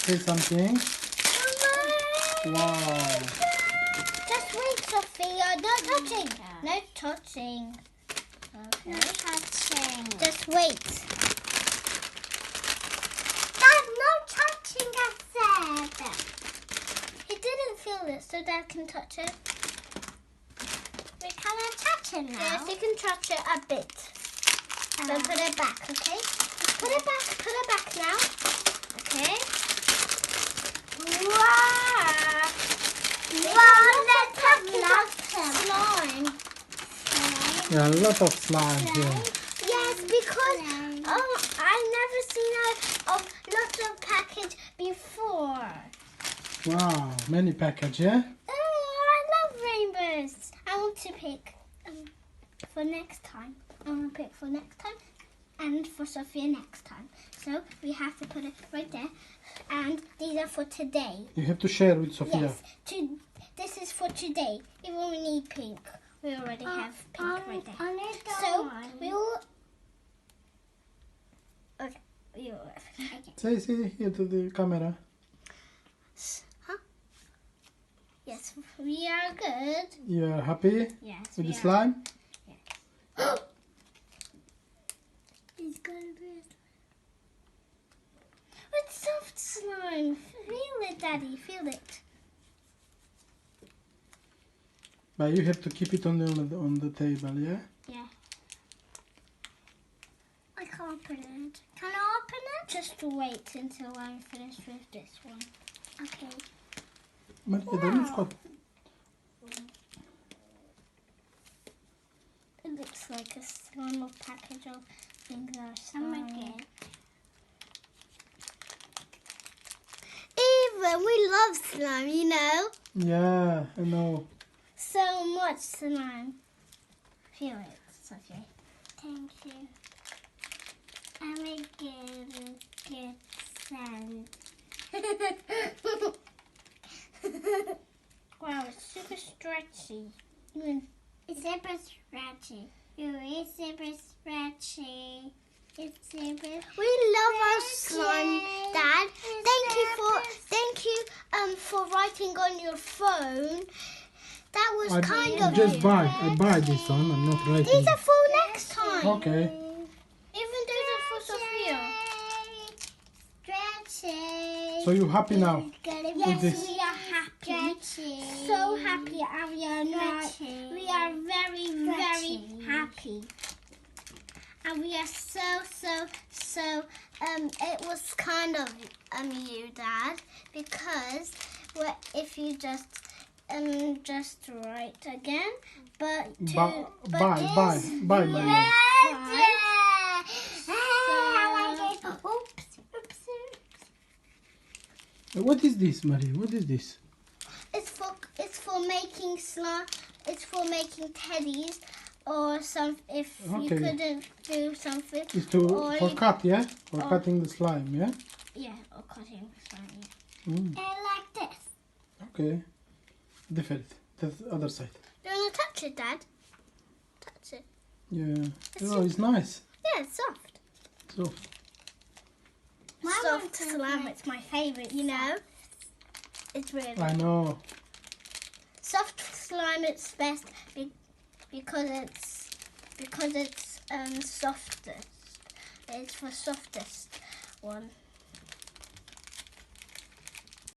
say something. Wow. Just wait, Sophia. No touching. No touching. Okay. No touching. Just wait. Dad, no touching, I said. He didn't feel it, so Dad can touch it. We cannot touch it now. Yes, you can touch it a bit. Then put it back, okay? Put it back now. Okay? Wow! Wow, let's have Slime. Yeah, a lot of slime here. Yes, because I've never seen a lot of package before. Wow, many package, yeah? Oh, I love rainbows. I want to pick for next time. I want to pick for next time and for Sophia next time. So we have to put it right there. And these are for today. You have to share with Sophia. Yes, this is for today. Even we need pink. We already have pink right there. So we will. Okay. We will. Okay. Say here to the camera. Huh? Yes, we are good. You are happy Yes, with we the are. slime? It's gonna be. It's soft slime. Feel it, Daddy. Feel it. But you have to keep it on the table, yeah? Yeah. I can't open it. Can I open it? Just wait until I'm finished with this one. Okay. Maria, dai uno scotto. It looks like a normal package of things that are I'm slime. again. Even we love slime, you know. Yeah, I know. So much slime. Feel it, Sophie. Thank you. I'm gonna get sand. Wow, it's super stretchy. Even It's super scratchy. It's super scratchy. It's super. we love our slime, Dad. Thank you for writing on your phone. That was kind of just you. I buy this one. I'm not writing. These are for next time. Okay. Even those are for Sophia. Stretchy. So you happy now? Yes, this. we are happy. Stretchy. So happy, and Stretchy. we are very, very Stretchy. happy. And we are so, it was kind of you, Dad, because if you just write again, but Bye, Maria. Right. Oops. What is this, Maria? What is this? It's for making slime. It's for making teddies or some. If you Okay. couldn't do something. It's Or for you- cut, yeah? For or- cutting the slime, yeah? Yeah, or cutting slime. Mm, And like this. okay. Different. The other side. Do you want to touch it, Dad? Touch it. Yeah. Oh, it's nice. Yeah, it's soft. So, Soft slime. It's my favorite. You know. It's really I know. soft slime. It's best because it's softest. It's for softest one.